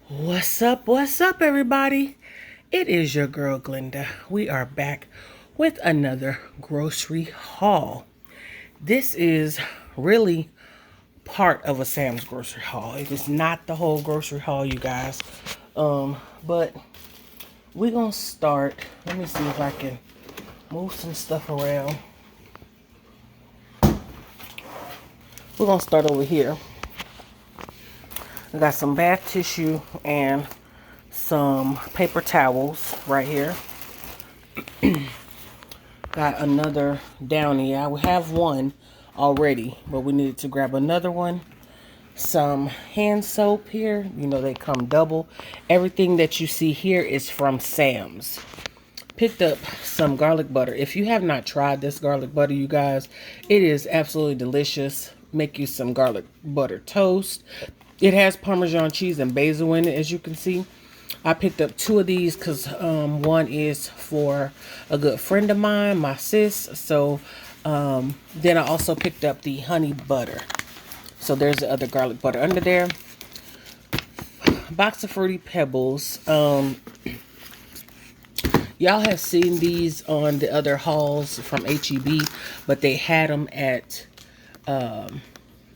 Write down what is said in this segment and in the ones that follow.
What's up, everybody? It is your girl, Glenda. We are back with another grocery haul. This is really part of a Sam's grocery haul. It is not the whole grocery haul, you guys. But we're going to start. Let me see if I can move some stuff around. We're going to start over here. I got some bath tissue and some paper towels right here. Got another Downy. I have one already, but we needed to grab another one. Some hand soap here. You know, they come double. Everything that you see here is from Sam's. Picked up some garlic butter. If you have not tried this garlic butter, you guys, it is absolutely delicious. Make you some garlic butter toast. It has Parmesan cheese and basil in it, as you can see. I picked up 2 of these because one is for a good friend of mine, my sis. So then I also picked up the honey butter. So there's the other garlic butter under there. Box of Fruity Pebbles. Y'all have seen these on the other hauls from HEB, but they had them at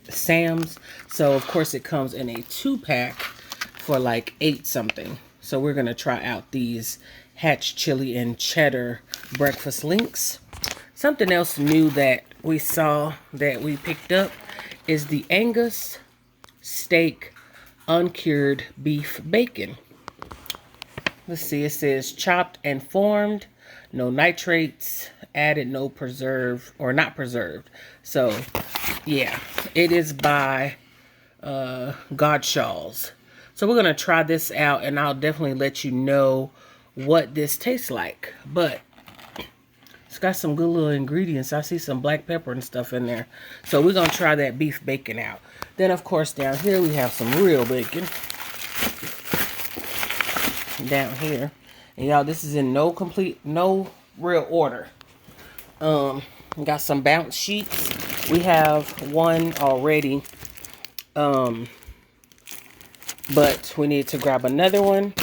Sam's. So of course it comes in a 2-pack for like 8 something. So we're gonna try out these Hatch chili and cheddar breakfast links. Something else new that we saw that we picked up is the Angus steak uncured beef bacon. Let's see, it says chopped and formed, no nitrates added, no preserve or not preserved. So yeah, it is by Godshaw's. So we're going to try this out, and I'll definitely let you know what this tastes like. But it's got some good little ingredients. I see some black pepper and stuff in there. So we're going to try that beef bacon out. Then, of course, down here we have some real bacon. Down here. And y'all, this is in no real order. Got some bounce sheets. We have one already. But we need to grab another one.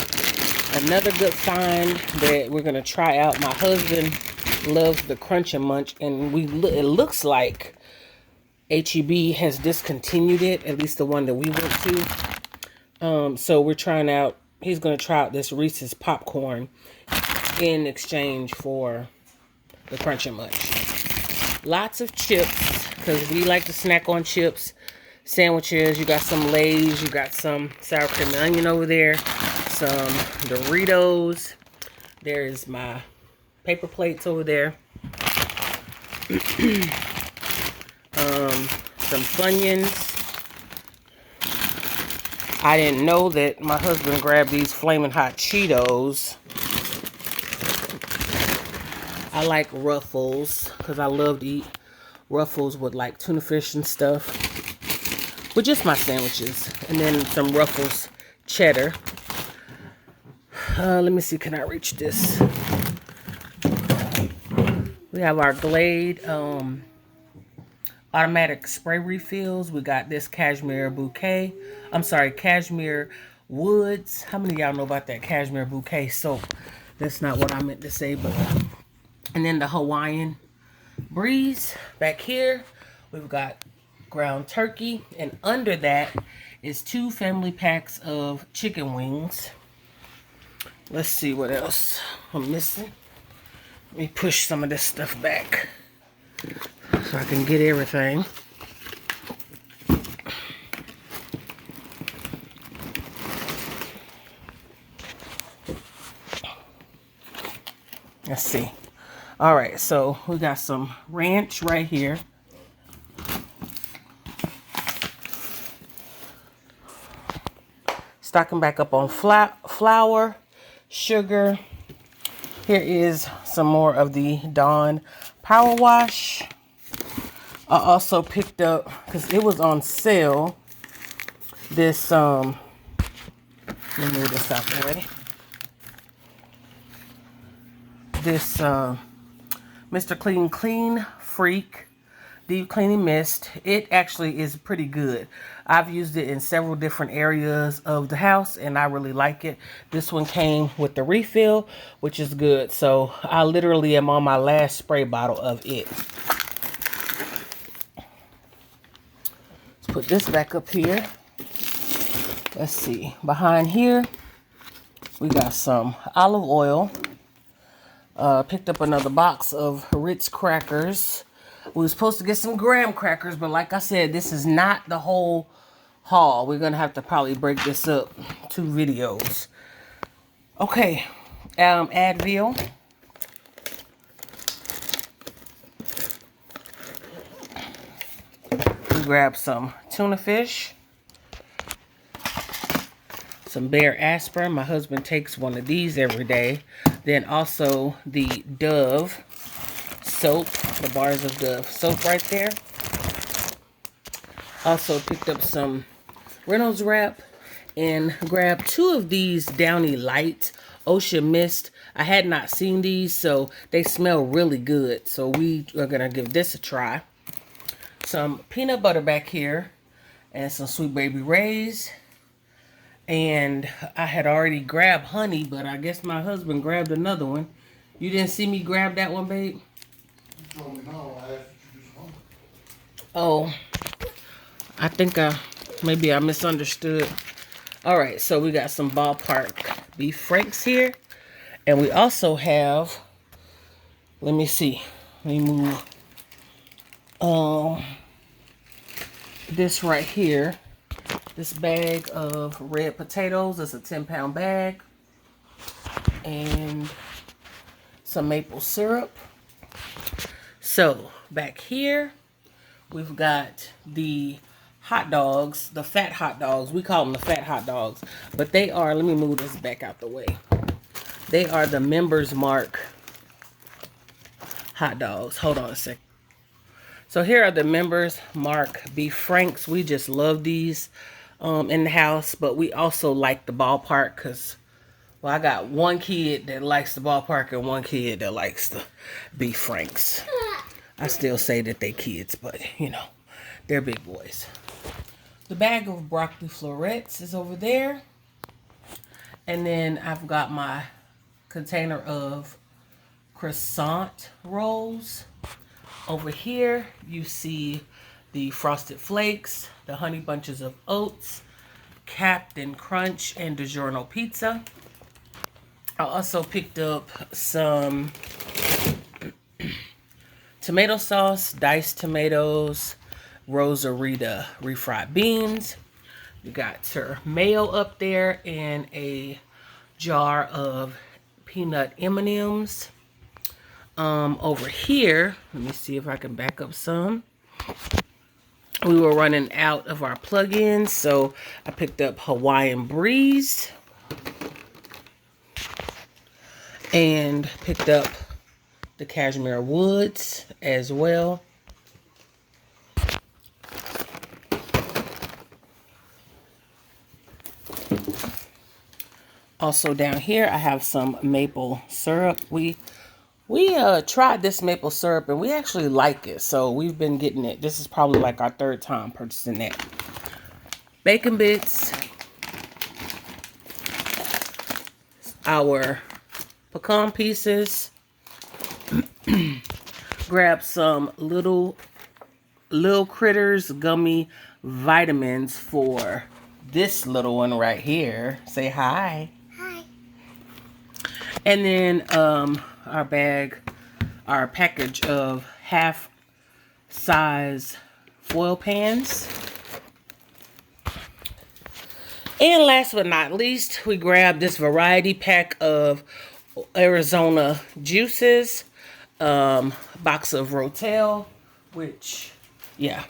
Another good find that we're going to try out. My husband loves the Crunch and Munch, and it looks like HEB has discontinued it, at least the one that we went to. So we're trying out, he's going to try out this Reese's popcorn in exchange for the Crunch and Munch. Lots of chips, because we like to snack on chips. Sandwiches, you got some Lay's, you got some sour cream and onion over there, some Doritos. There is my paper plates over there. Some Funyuns. I didn't know that my husband grabbed these flaming hot Cheetos. I like Ruffles because I love to eat Ruffles with like tuna fish and stuff. With just my sandwiches. And then some Ruffles cheddar. Let me see, can I reach this? We have our Glade automatic spray refills. We got this cashmere bouquet. I'm sorry, cashmere woods. How many of y'all know about that cashmere bouquet soap? That's not what I meant to say, but... And then the Hawaiian breeze. Back here, we've got ground turkey, and under that is 2 family packs of chicken wings. Let's see what else I'm missing. Let me push some of this stuff back so I can get everything. Let's see. All right, so we got some ranch right here. Stocking back up on flour, sugar. Here is some more of the Dawn Power Wash. I also picked up, because it was on sale, this, let me move this out the way. This Mr. Clean Freak deep cleaning mist. It actually is pretty good. I've used it in several different areas of the house and I really like it. This one came with the refill, which is good. So I literally am on my last spray bottle of it. Let's put this back up here. Let's see. Behind here, we got some olive oil. Picked up another box of Ritz crackers. We were supposed to get some graham crackers, but like I said, this is not the whole haul. We're gonna have to probably break this up 2 videos. Okay, Advil. We grabbed some tuna fish, some Bear aspirin. My husband takes one of these every day. Then also the Dove soap, the bars of Dove soap right there. Also picked up some Reynolds wrap and grabbed 2 of these Downy Light Ocean Mist. I had not seen these, so they smell really good. So we are gonna give this a try. Some peanut butter back here and some Sweet Baby Ray's. And I had already grabbed honey, but I guess my husband grabbed another one. You didn't see me grab that one, babe? You told me no. I asked you to do something. Oh, I think maybe I misunderstood. All right, so we got some Ballpark beef franks here. And we also have, let me see. Let me move this right here. This bag of red potatoes. It's a 10-pound bag. And some maple syrup. So, back here, we've got the hot dogs, the fat hot dogs. We call them the fat hot dogs. But they are, let me move this back out the way. They are the Members Mark hot dogs. Hold on a second. So here are the Members Mark beef franks. We just love these in the house, but we also like the Ballpark because, well, I got one kid that likes the Ballpark and one kid that likes the beef franks. I still say that they kids, but you know, they're big boys. The bag of broccoli florets is over there. And then I've got my container of croissant rolls. Over here, you see the Frosted Flakes, the Honey Bunches of Oats, Captain Crunch, and DiGiorno Pizza. I also picked up some tomato sauce, diced tomatoes, Rosarita refried beans. You got your mayo up there and a jar of peanut M&Ms. Over here, let me see if I can back up some. We were running out of our plug-ins, so I picked up Hawaiian Breeze and picked up the Cashmere Woods as well. Also down here, I have some maple syrup. We tried this maple syrup and we actually like it. So we've been getting it. This is probably like our 3rd time purchasing that. Bacon bits. Our pecan pieces. Grab some little critters gummy vitamins for this little one right here. Say hi. Hi. And then our package of half-size foil pans. And last but not least, we grabbed this variety pack of Arizona juices, box of Rotel, which, yeah,